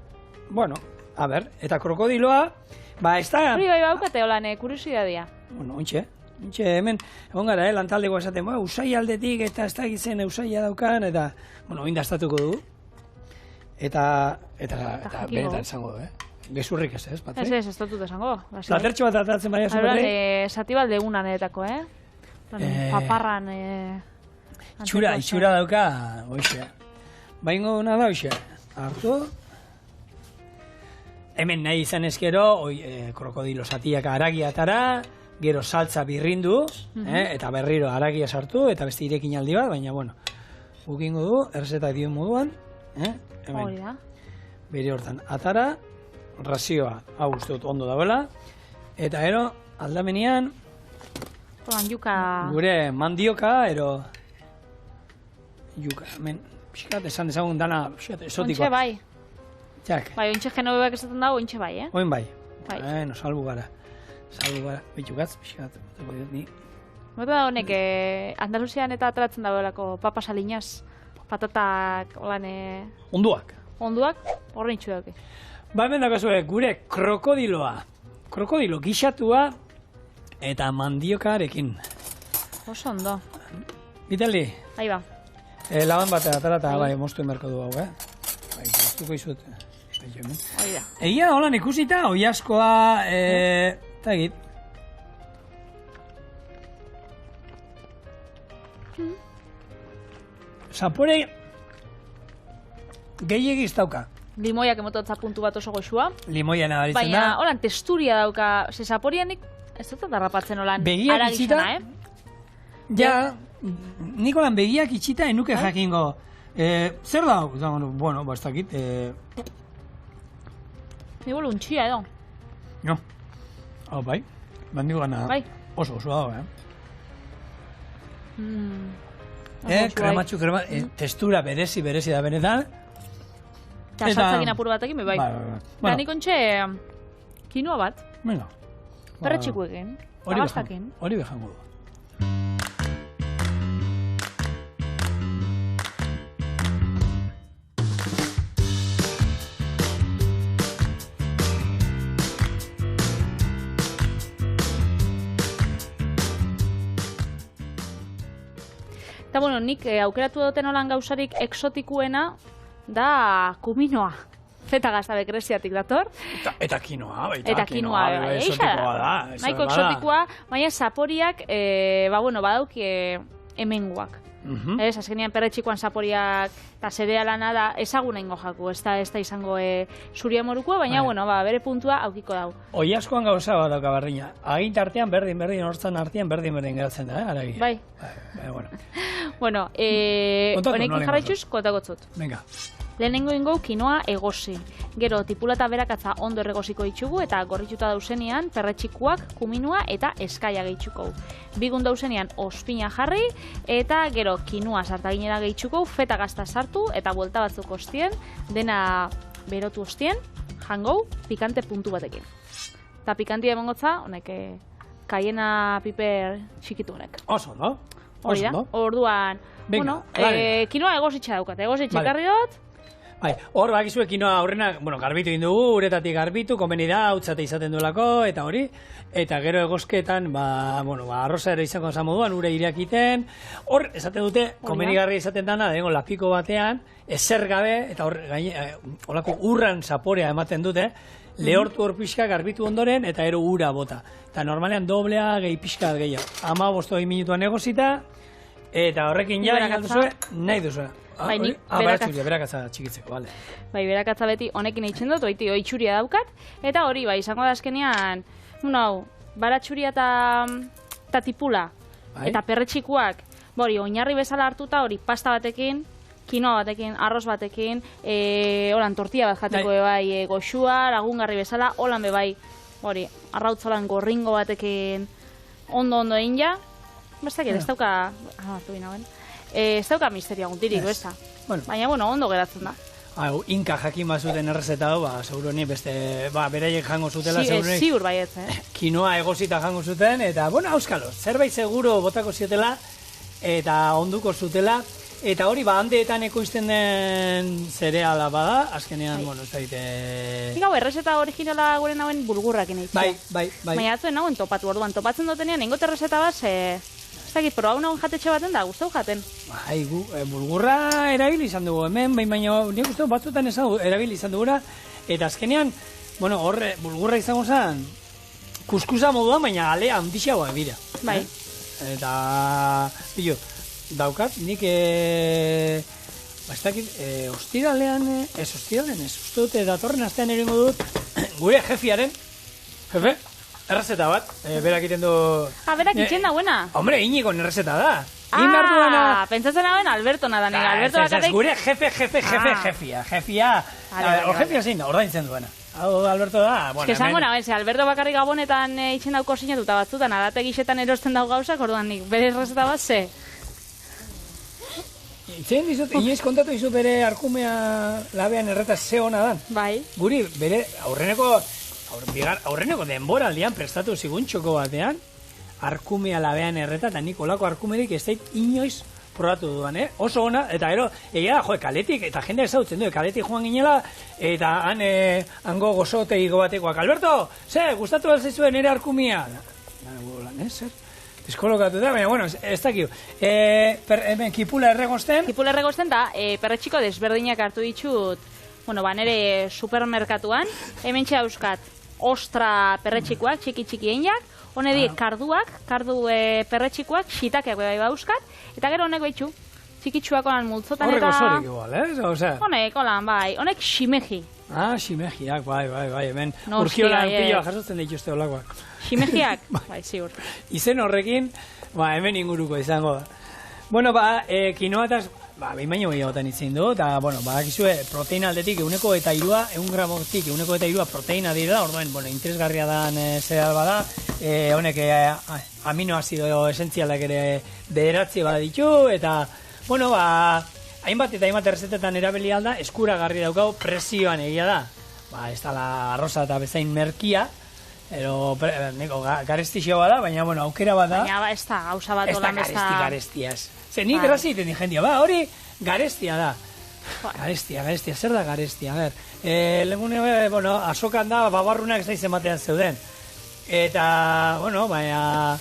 Bueno, a ber, eta krokodiloa, ez da... Hori bai baukate holan, kuriosidadia. Bueno, ointxe hemen, egon gara, lantaldeko esaten, usai aldetik eta ez da gizen usaia daukan, eta, bueno, indastatuko du. Eta benetan esango du, gezurrik ez, Patri? Ez dut esango. Latertxo bat atatzen baina Patri? Zati balde egunan edetako, paparran... Itxura dauka, oixe. Baingo duna da, oixe. Hartu. Hemen nahi izan ezkero, krokodilo zatiak aragiatara, gero saltza birrindu, eta berriro aragia sartu, eta beste irekin aldi bat, baina, bueno, gukingo du, errezetak diun moduan, hemen, bere hortan, atara, razioa, hau uste dut ondo dagoela, eta ero, aldamenean, gure mandioka, ero, juka, hemen, pixkat, esan dezagun dana, esotikoa. Ontxe bai. Jak. Bai, ontxe genobebak esaten dago, ontxe bai, Oin bai. Bueno, salbu gara. Bitukatz, pixkat, ni. Bota da honek, Andaluzian eta ateratzen dagoelako papa salinaz, patatak, holan... Onduak. Onduak, horrein txu dauke. Hemen dakazue, gure krokodiloa. Krokodilo gixatua eta mandiokarekin. Oso ondo. Vitali. Ahí ba. Laban bat atara eta bai, moztu enberko du hau, Bai, guztuko izut. Hori da. Egia, holan ikusita, oiaskoa, eta egit. Zapore gehiagiz dauka. Limoiak emototza puntu bat oso goxua. Limoia nabaritzen da. Baina, holan, testuria dauka, zaporianik, ez dut darrapatzen holan aragizena, Ja, nik holan begiak itxita enuke jakingo. Zer da? Bueno, ez dakit. Ni bolu untxia edo. No. Hau, bai. Bandigo gana oso dago, Krematxu, testura berezi da benetan. Eta saltzakin apur batekin, bai. Eta nik ontxe, kinoa bat. Venga. Perretxikuekin. Tagastakin. Hori behango du. Eta, bueno, nik aukeratu duten holan gauzarik eksotikuena da kuminoa. Feta gaztabe greziatik dator. Eta kinoa, baita. Eta kinoa, exotikoa da. Nahiko exotikoa, baina zaporiak, badauki hemenguak. Ez, azkenean perretxikoan zaporiak eta zerealana da ezaguna ingo jaku, ez da izango zuria morukoa, baina, bere puntua aukiko dau. Oiaskoan gauza bat dauka berdina. Agint artean berdin, hortzan artean berdin geratzen da, aragi. Bai. Bueno, honekin jarraitxuz, kotakotzut. Venga. Lehenengo ingo kinoa egosi. Gero, tipulata berakatza ondo erregosiko itxugu eta gorrituta dausenean perretxikuak, kuminua eta eskaia gehitxuko. Bigun dausenean ospina jarri eta gero kinoa sartaginera gehitxuko, feta gazta sartu eta buelta batzuk ostien, dena berotu ostien, jangou, pikante puntu batekin. Eta pikantia emongotza, honek kaiena piper txikitu honek. Oso, no? Hori da, orduan, kinoa egositxa daukat, egositxa karri dut. Bai, hor bakizue kinoa aurrena, garbitu indugu, uretatik garbitu, komeni da, hautzate izaten duelako, eta hori, eta gero egosketan, arroza ere izango zan moduan, ure ireakiten, hor, esaten dute, komenigarria izaten dana, lapiko batean, ezer gabe, eta hor, holako urran zaporea ematen dute, lehortu hor pixka garbitu ondoren, eta ero ura bota. Eta normalean doblea gehi pixka gehiago. 15 minutuan egosita, eta horrekin ja, nahi duzue. Berakatza txikitzeko, bale. Bai, berakatza beti honekin eitzen dut, oitxuria daukat, eta hori, izango da azkenean, baratxuria eta tipula, eta perretxikuak, oinarri bezala hartuta, hori, pasta batekin, kinoa batekin, arroz batekin, holan, tortilla bat jateko bai, goxua, lagungarri bezala, holan bebai, hori, arrautzolan gorringo batekin, ondo egin ja, ez dauka, ez dauka misteria guntirik, besta. Baina, ondo geratzen da. Inka jakin bazuten errezeta hau, seguroni beste, beraiek jango zutela, seguroni. Ziur baietz, Kinoa egozita jango zuten, eta, auskalo, zerbait seguro botako ziotela, eta onduko zutela, eta hori, handeetan ekoizten den zereala bada, azkenean, ez daite... Gau, errezeta originala gure nauen bulgurrak inaitzea. Bai. Baina atzuen nauen topatu orduan, topatzen dutenean, ingote errezeta bat, ez dakit, proba nauen jatetxe baten da, guztau jaten. Bai, bulgurra erabili izan dugu, hemen, baina nik uste batzutan erabili izan dugura, eta azkenean, horre, bulgurra izango zen, kuskusa moduan, baina alea handixagoa bira. Bai. Eta, daukat, nik, ez dakit, ostiralean, uste dute datorren astean eringo dut, gure jefiaren, jefe, errezeta bat, berak iten du... Berak itxen da, buena. Hombre, Iñikon errezeta da. Pentsatzen hauen Alberto nadan, Alberto bakatek... Gure jefia. Jefia zein da, ordaintzen duena. Hau Alberto da, bueno... Esango naben, Alberto bakarrik gabonetan itxen dauko sinatuta batzutan, adate gixetan erosten dau gauzak, orduan nik, bere errezeta bat, ze... Itzen dizut, inoiz kontatu dizu bere arkumea labean erreta ze hona dan. Bai. Guri, bere, aurreneko denboraldian prestatu zigun txoko batean, arkumea labean erreta, eta nik olako arkumerik ez dait inoiz probatu duan, oso ona, eta egia da, kaletik, eta jende ezautzen du, kaletik joan ginela, eta hango gozotegi batekoak, Alberto, gustatu alzaizuen ere arkumea? Zer? Eskolokatu da, baina, ez dakio. Hemen, kipula erregosten? Kipula erregosten da, perretxiko desberdinak hartu ditut, nere supermerkatuan, hemen txauskat, ostra perretxikoak, txiki einak, honedik kardu perretxikoak, xitakeak bai bauskat, eta gero honek behitxu, txikitsuak onan multzotan eta... Horrek osorik igual, Honek, holan, bai, honek ximeji. Ximejiak, bai, hemen urkiolan piloa jasotzen dituzte olakoak. Ximejiak? Bai, ziur. Izen horrekin, hemen inguruko izango da. Kinoataz, behin baino gehiagotan itzen du, eta, badakizue, proteina aldetik, 1,3 gramotik, 1,3 proteina dira, orduan, interesgarria dan zereal bada, honek aminoazido esentzialak ere bederatzi bada ditu, eta, hainbat eta hainbat errezetetan erabili alda, eskuragarri daukau presioan egia da. Ez da la arroza eta bezain merkia, garestixo bada, baina, aukera bada. Baina, ez da, gauza bat olan, ez da... Garestiaz. Zer, nik grazi iten dijendia, hori garestia da. Garestia, zer da garestia, a ber. Lengune, azokan da, babarrunak ez da izen batean zeuden. Eta, baina...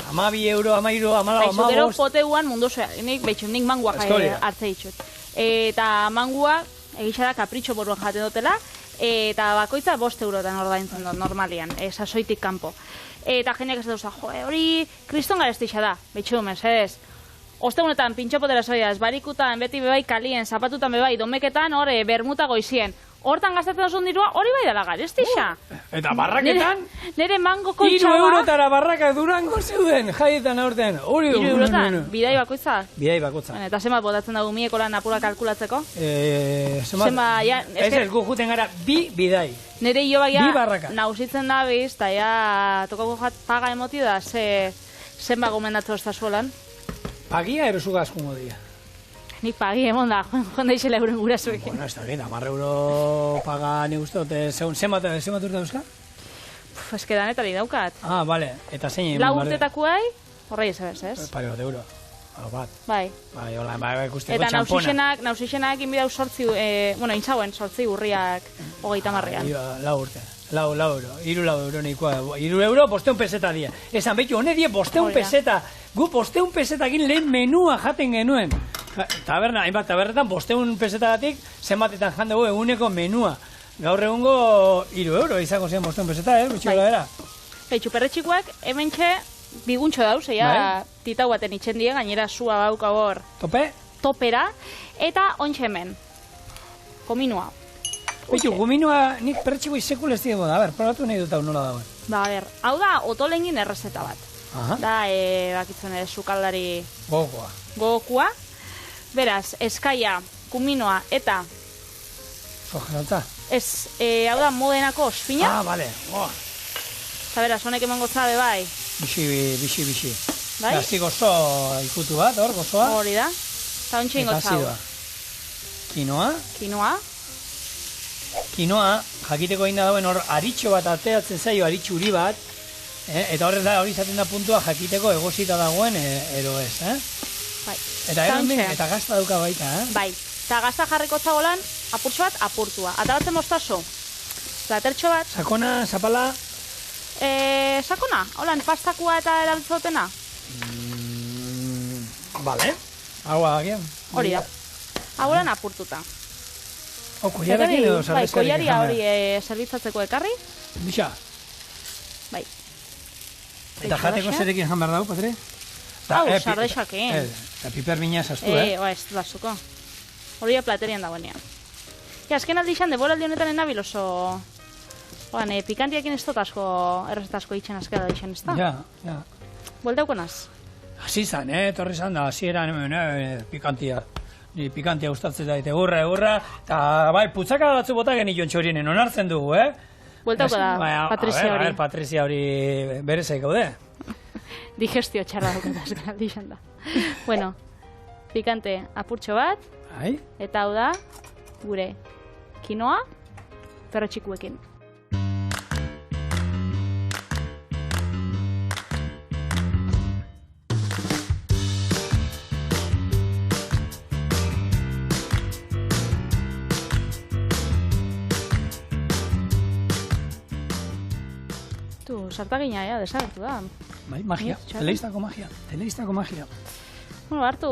12 euro, 13, 14... Gero poteuan mundu zoa, nik mangua hartze ditut. Eta mangua, egisa da kapritxo boruan jaten dutela, eta bakoitza 5 eurotan ordaintzen dut, normalian, sasoitik kanpo. Eta jendeak ez dut, hori kriston garestixa da, betxu, mesedez. Ostegunetan, pintxopotera zoiaz, barikutan, beti bebai kalien, zapatutan bebai, domeketan, bermuta goizien. Hortan gastatzen duzun dirua, hori bai dela garestixa. Eta barraketan? Nere mango kontxaba... 3 eurotara barraka Durango zeuden, jaietan aurten. 3 eurotan, bidai bakoitza? Bidai bakoitza. Eta zenbat botatzen dugu mieko lan apura kalkulatzeko? Zenbat, ez gu juten gara, 2 bidai. Nere hio baia, 2 barraka. Nausitzen da biz, eta ja, tokako paga emoti da, zenbat gomendatu ez da zuelan. Pagia erosuga askungo dira. Nik pagi emon da, joan da izela euren gurasoekin. Ez da, 10 euro paga nik uste dut, zenbat urte dauzka? Ez que danetari daukat. Bale, eta zein egin? 4 urtetakuai, horrei ez? Pare bat euro. Bat. Bai. Bai, hola, ikusteko eta txampona. nausixenak inbidau intzauen 8 urriak 30-marrean. 4 urte. 4 euro, 3 euro nikoa. 3 euro, 500 peseta dia. Esan behitu, hone die 500 peseta. Gu 500 pesetakin lehen menua jaten genuen. Taberna, hainbat tabernetan 500 pesetatik zenbatetan jandugu eguneko menua. Gaur egungo 3 euro izango ziren 500 peseta, bitxikola era. Betxu, perretxikoak hemen biguntxo dauz, titau baten itxen die, gainera sua bauka hor. Tope? Topera, eta ontxe hemen. Kominua. Bitu, gominua nik perretxiko izekul ez diego da, probatu nahi dut hau nola dagoen. Hau da, otolengin errezeta bat. Da, bakitzen sukaldari... Gogokua. Beraz, eskaia, kuminoa eta... Sojeraltza? Ez, hau da, modenako ospina. Bale. Eta beraz, honek emango zabe bai, Bixi. Bai? Gazti gozo ikutu bat, hor, gozoa. Hori da. Eta ontsi ingo zau. Kinoa. Kinoa, jakiteko egin da dauen hor aritxo bat ateatzen zaio, aritxuri bat, eta hori izaten da puntua jakiteko egosita dagoen edo ez, Bai. Eta eta gazta dauka baita, Bai. Eta gazta jarriko zagolan, apurtxo bat, apurtua. Ataratzen mostazo. Platertxo bat. Sakona, zapala? Sakona, holan, pastakua eta erabiltzotena. Bale. Hau agian. Hori da. Hau lan apurtuta. Koiarakin edo bai, koiaria hori zerbitzatzeko ekarri. Bixa. Bai. Eta jateko zerekin jan behar dago, Patri? Hau, sardexakin. Eta piper bina zaztu, Ez, bazuko. Hori platerian dagoenean. Azken aldixan, deboraldi honetan enabil oso... pikantiakin ez dut asko, errezeta asko itxen azkera aldixan, ez da? Ja. Bueltauko naz? Hasi zan, torri zan da, hasi eran pikantia. Ni pikantia gustatzen da, egurra, eta bai, putzaka batzu bota genituen txorinen, onartzen dugu, Bueltauko da, Patrizia hori. Patrizia hori berezai gaude. Digestio txarra duketa azken aldixan da. Bueno, pikante apurtxo bat, eta hau da, gure kinoa, perro txikuekin. Sartagina, desagertu da. Bai, magia, teleistako magia. Bueno, hartu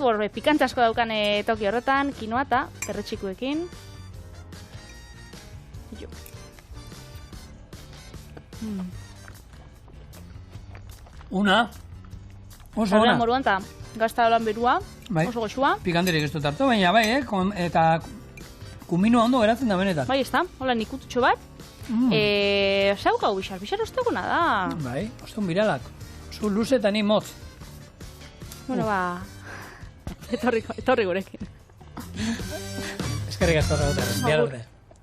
hor pikante asko daukan toki horretan, kinoa eta perretxikuekin. Una. Oso ona. Moruan eta gazta holan berua, oso goxua. Pikanterik ez dut hartu, baina bai, eta kuminoa ondo geratzen da benetan. Bai, ez da, hola nikututxo bat. Zaukau bixar osteguna da. Bai, ostun biralak. Zu luze eta ni motz. Bueno, etorri gurekin. Eskerrik asko, Raúl.